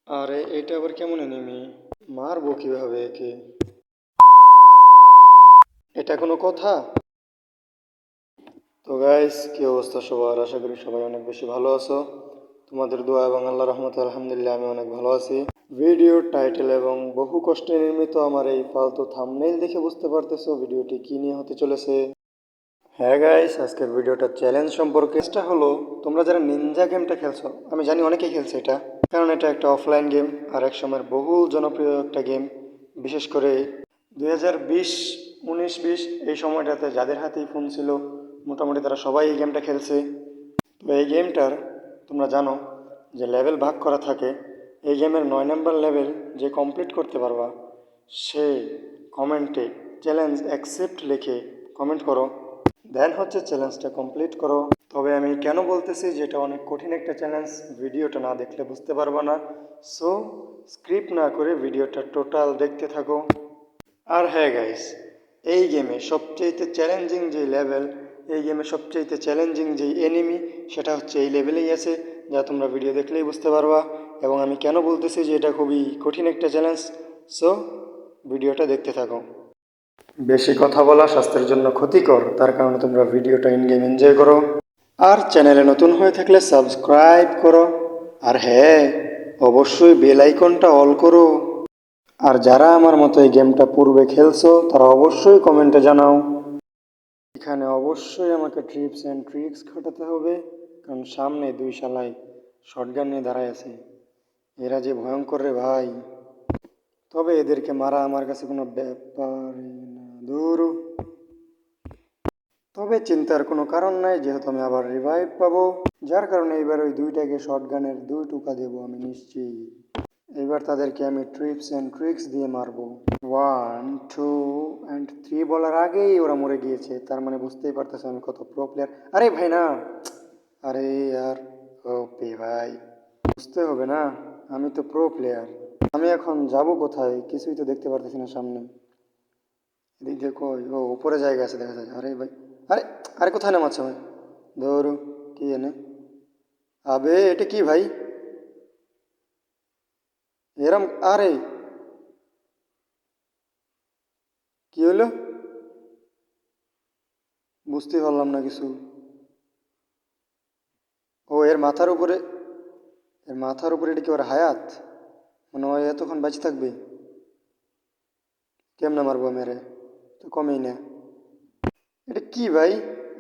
আরে এটা আবার কেমন এনিমি? মারবো কিভাবে একে? এটা কোনো কথা? তো গাইস, কি অবস্থা সবার? আশা করি সবাই অনেক বেশি ভালো আছো। তোমাদের দোয়া এবং আল্লাহ রহমতে আলহামদুলিল্লাহ আমি অনেক ভালো আছি। ভিডিওর টাইটেল এবং বহু কষ্টে নির্মিত আমার এই ফালতু থাম্বনেইল দেখে বুঝতে পারতেছো ভিডিওটি কি নিয়ে হতে চলেছে। হ্যাঁ গাইস, আজকের ভিডিওটা চ্যালেঞ্জ সম্পর্কে। এটা হলো, তোমরা যারা নিনজা গেমটা খেলছো, আমি জানি অনেকেই খেলছে এটা, কারণ এটা একটা অফলাইন গেম আর এক সময়ের বহু জনপ্রিয় একটা গেম। বিশেষ করে 2020, 19, 20 এই সময়টাতে যাদের হাতেই ফোন ছিল মোটামুটি তারা সবাই এই গেমটা খেলছে। তো এই গেমটার তোমরা জানো যে লেভেল ভাগ করা থাকে। এই গেমের 9 নম্বর লেভেল যে কমপ্লিট করতে পারবা সে কমেন্টে চ্যালেঞ্জ অ্যাকসেপ্ট লিখে কমেন্ট করো, দেন হচ্ছে চ্যালেঞ্জটা কমপ্লিট করো। তবে আমি কেন বলতেছি যে এটা অনেক কঠিন একটা চ্যালেঞ্জ, ভিডিওটা না দেখলে বুঝতে পারবা না। সো স্ক্রিপ্ট না করে ভিডিওটা টোটাল দেখতে থাকো। আর হ্যাঁ গাইস, এই গেমে সবচেয়ে চ্যালেঞ্জিং যে লেভেল, এই গেমে সবচেয়ে চ্যালেঞ্জিং যে এনিমি, সেটা হচ্ছে এই লেভেলেই আছে, যা তোমরা ভিডিও দেখলেই বুঝতে পারবা। এবং আমি কেন বলতেছি যে এটা খুবই কঠিন একটা চ্যালেঞ্জ, সো ভিডিওটা দেখতে থাকো। বেশি কথা বলা স্বাস্থ্যের জন্য ক্ষতিকর, তার কারণে তোমরা ভিডিওটা ইন গেম এনজয় করো। আর চ্যানেলে নতুন হয়ে থাকলে সাবস্ক্রাইব করো। আর হ্যাঁ, অবশ্যই বেল আইকনটা অল করো। আর যারা আমার মতো এই গেমটা পূর্বে খেলছো তারা অবশ্যই কমেন্টে জানাও। এখানে অবশ্যই আমাকে ট্রিপস অ্যান্ড ট্রিক্স খাটাতে হবে, কারণ সামনে দুই শালাই শটগান নিয়ে দাঁড়ায় আছে। এরা যে ভয়ঙ্কর রে ভাই। তবে এদেরকে মারা আমার কাছে কোনো ব্যাপারই না, দূর। তবে চিন্তার কোনো কারণ নাই, যেহেতু আমি আবার রিভাইভ পাবো, যার কারণে এবার ওই দুইটাকে শটগানের 2 টোকা দেবো আমি নিশ্চিত। এবার তাদেরকে আমি ট্রিপস অ্যান্ড ট্রিক্স দিয়ে মারবো। 1, 2 and 3 বলার আগেই ওরা মরে গিয়েছে, তার মানে বুঝতেই পারতেছে আমি কত প্রো প্লেয়ার। আরে ভাই না, আরে আর ওপি ভাই, বুঝতে হবে না, আমি তো প্রো প্লেয়ার। আমি এখন যাব কোথায়? কিছুই তো দেখতে পারতেছি না সামনে। এদিক দিয়ে কই? ও উপরে জায়গা আছে দেখা যায়। আরে ভাই, আরে আরে কোথায় নামাচ্ছে ভাই? ধরু, কি এনে? আবে এটা কি ভাই? এরম আরে কি হলো? বুঝতে পারলাম না কিছু। ও এর মাথার উপরে, এর মাথার উপরে এটা কি ওর হায়াত? মানে ও এতক্ষণ বেঁচে থাকবে? কেমনে মারবো মেরে? তো কমেই না। এটা কি ভাই?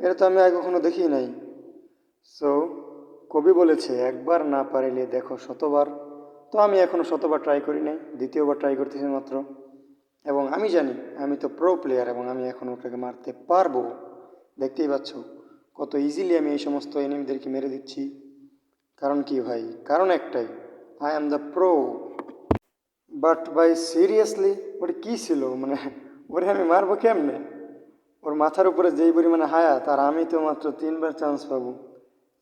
এটা তো আমি আগে কখনো দেখি নাই। সো কবি বলেছে একবার না পারিলে দেখো শতবার। তো আমি এখনো শতবার ট্রাই করি নাই, দ্বিতীয়বার ট্রাই করতেছি মাত্র। এবং আমি জানি আমি তো প্রো প্লেয়ার এবং আমি এখন ওটাকে মারতে পারবো। দেখতেই পাচ্ছ কত ইজিলি আমি এই সমস্ত এনিমিদেরকে মেরে দিচ্ছি। কারণ কি ভাই? কারণ একটাই, I am the pro. But ভাই সিরিয়াসলি, ওটা কী ছিল মানে? ওরে আমি মারবো কেমনে? ওর মাথার উপরে যেই পরিমাণে হায়াত, আর আমি তো মাত্র 3বার চান্স পাবো।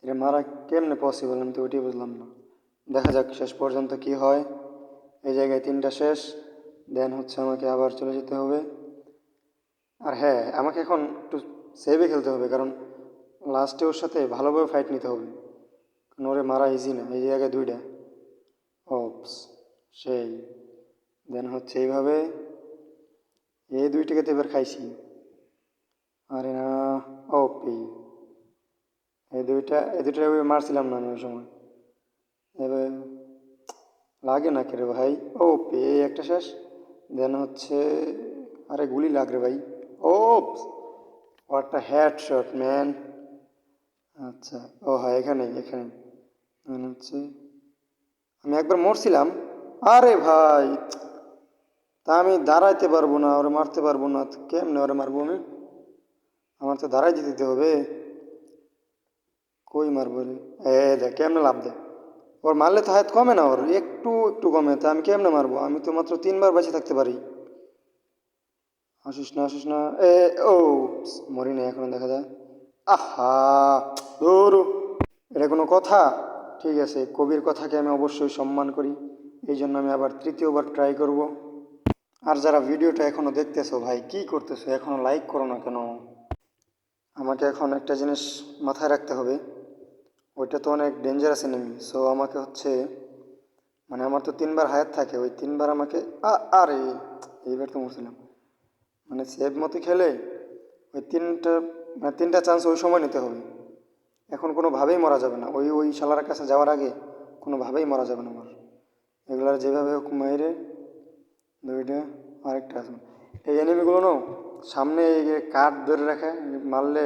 এটা মারা কেমনে পসিবল, আমি তো ওইটাই বুঝলাম না। দেখা যাক শেষ পর্যন্ত কি হয়। এই জায়গায় 3টা শেষ, দেন হচ্ছে আমাকে আবার চলে যেতে হবে। আর হ্যাঁ, আমাকে এখন একটু সেভে খেলতে হবে, কারণ লাস্টে ওর সাথে ভালোভাবে ফাইট নিতে হবে, কারণ ওরে মারা ইজি না। এই জায়গায় 2টা অপস, সেই। দেন হচ্ছে এইভাবে, এই 2টাকে তো এবার খাইছি। আরে না, ওপি, এই দুইটা মারছিলাম না আমি ওই সময়। এবার লাগে না কে রে ভাই? ওপি, একটা শেষ। দেন হচ্ছে, আরে গুলি লাগ রে ভাই। ও what a head shot man. আচ্ছা, ও হ্যাঁ, এখানেই এখানে মনে হচ্ছে আমি একবার মরছিলাম। আরে ভাই, তা আমি দাঁড়াইতে পারবো না, ওরে মারতে পারবো না, তো কেমনে ওরে মারবো আমি? আমার তো দাঁড়াই দিতে হবে। কই মারবো রে? এ দেখ কেমনে লাভ দেয়। ওর মারলে তো হাত কমে না, ওর একটু একটু কমে, তা আমি কেমনে মারবো? আমি তো মাত্র 3বার বেঁচে থাকতে পারি। আসিস না, আসিস না। এ ও মরি না এখনো দেখা যায়। আহা, ধুর, এটা কোনো কথা? ঠিক আছে, কবির কথাকে আমি অবশ্যই সম্মান করি, এই জন্য আমি আবার 3য় বার ট্রাই করব। আর যারা ভিডিওটা এখনো দেখতেছো ভাই, কি করতেছো? এখনো লাইক করো না কেন? আমাকে এখন একটা জিনিস মাথায় রাখতে হবে, ওইটা তো অনেক ডেঞ্জারাস এনিমি। সো আমাকে হচ্ছে মানে আমার তো 3বার হায়াত থাকে, ওই 3বার আমাকে আরে এইবার তো মরছিলাম। মানে সেভ মতো খেলে ওই 3টা চান্স ওই সময় নিতে হবে। এখন কোনোভাবেই মরা যাবে না, ওই ওই শালার কাছে যাওয়ার আগে কোনোভাবেই মরা যাবে না আমার। এগুলার যেভাবে হোক মাইরে 2টা, আরেকটা আছে। এই এনিমিগুলো না সামনে এই যে কাঠ ধরে রাখে, মারলে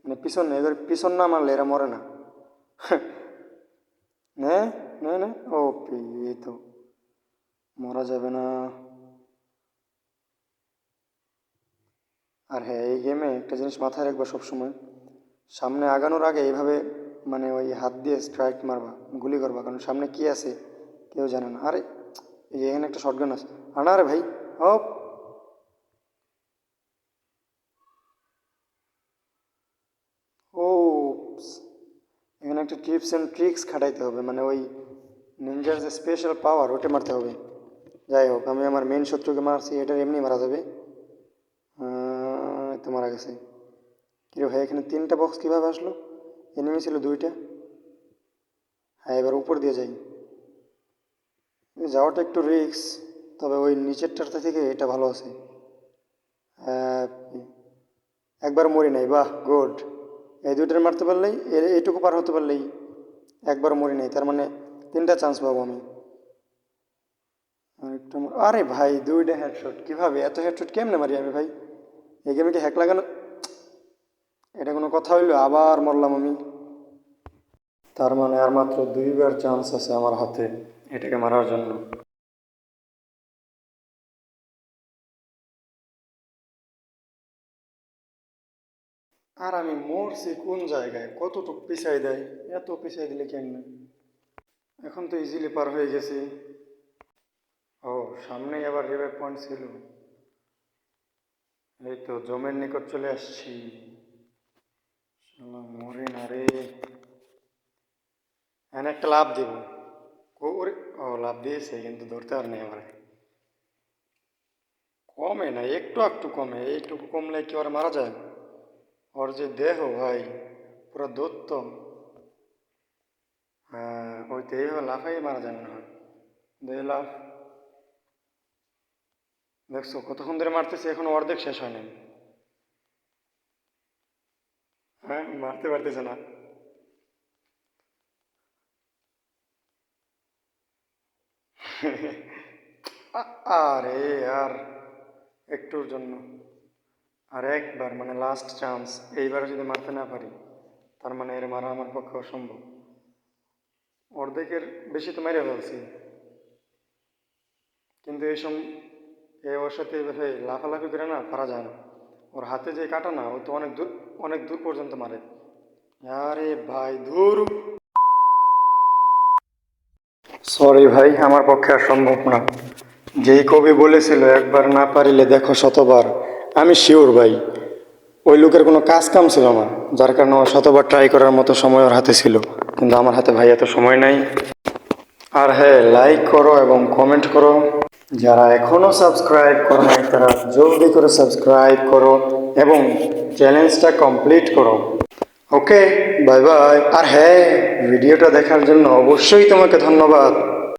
মানে পিছনে, এবার পিছন না মারলে এরা মরে না। নে নে নে ও এই তো মরা যাবে না। আর হ্যাঁ, এই গেমে একটা জিনিস মাথায় রাখবা সবসময়, সামনে আগানোর আগে এইভাবে মানে ওই হাত দিয়ে স্ট্রাইক মারবা, গুলি করবা, কারণ সামনে কি আছে কেউ জানে না। আরে এই যে এখানে একটা শটগান আছে, আনা রে ভাই। ও ও এখানে একটা টিপস অ্যান্ড ট্রিক্স খাটাইতে হবে, মানে ওই নিনজার যে স্পেশাল পাওয়ার ওটা মারতে হবে। যাই হোক, আমি আমার মেন শত্রুকে মারছি, এটা এমনি মারা যাবে। তো মারা গেছে। কিরে ভাই, এখানে 3টা বক্স কীভাবে আসলো? এনিমি ছিল 2টা। হ্যাঁ, এবার উপর দিয়ে যাই। যাওয়াটা একটু রিস্ক, তবে ওই নিচেরটার থেকে এটা ভালো আছে। হ্যাঁ, একবার মরি নাই, বাহ গুড। এই 2টার মারতে পারলেই, এইটুকু পার হতে পারলেই একবার মরি নাই, তার মানে 3টা চান্স পাবো আমি। আরেকটা আরে ভাই, 2টা হেডশট কীভাবে? এত হেডশট কেমনে মারি আমি ভাই? এই গেমে কি হ্যাক লাগানো? এটা কোনো কথা হইলো? আবার মরলাম আমি। তার মানে আর মাত্র 2বার চান্স আছে আমার হাতে এটাকে মারার জন্য। আর আমি মরছি কোন জায়গায়? কতটুক পিছাই দেয়? এত পিছাই দিলে কেমনে? এখন তো ইজিলি পার হয়ে গেছি। ও, সামনেই আবার রিভাইভ পয়েন্ট ছিল। এই তো জমের নিকট চলে আসছি। শালা মরে না রে। এখানে একটা লাভ দিব। ওরে, ও লাভ দিয়েছে কিন্তু ধরতে পার নাই আমার। কমে না, একটু একটু কমে, এইটুকু কমলে কি ওরা মারা যায়? ওর যে দেহ ভাই, পুরো দত্ত। হ্যাঁ, ওই তো এইভাবে লাফাই মারা যায় মনে হয়। দেহ লাফ। দেখছো কতক্ষণ ধরে মারতেছি, এখন অর্ধেক শেষ হয় নাই। হ্যাঁ, মারতে পারতেছে না। আরে আর একটুর জন্য, আর একবার মানে লাস্ট চান্স, এইবার যদি মারতে না পারি তার মানে এর মারা আমার পক্ষে অসম্ভব। অর্ধেকের বেশি তো মেরে ফেলছি, কিন্তু এই সম ওর সাথে এভাবে লাফালাফি করে না পারা যায় না। ওর হাতে যে কাটা না, ও তো অনেক দূর, অনেক দূর পর্যন্ত মারে। আরে ভাই দূর। সরি ভাই, আমার পক্ষে আর সম্ভব না। যেই কবি বলেছিল একবার না পারিলে দেখো শতবার, আমি শিওর ভাই ওই লোকের কোনো কাজ কাম ছিল না, যার কারণে ও শতবার ট্রাই করার মতো সময় ওর হাতে ছিল, কিন্তু আমার হাতে ভাই এত সময় নাই। আর হ্যাঁ, লাইক করো এবং কমেন্ট করো। যারা এখনও সাবস্ক্রাইব করো নাই তারা জলদি করে সাবস্ক্রাইব করো এবং চ্যালেঞ্জটা কমপ্লিট করো। ওকে, বাই বাই। আর হ্যাঁ, ভিডিওটা দেখার জন্য অবশ্যই তোমাকে ধন্যবাদ।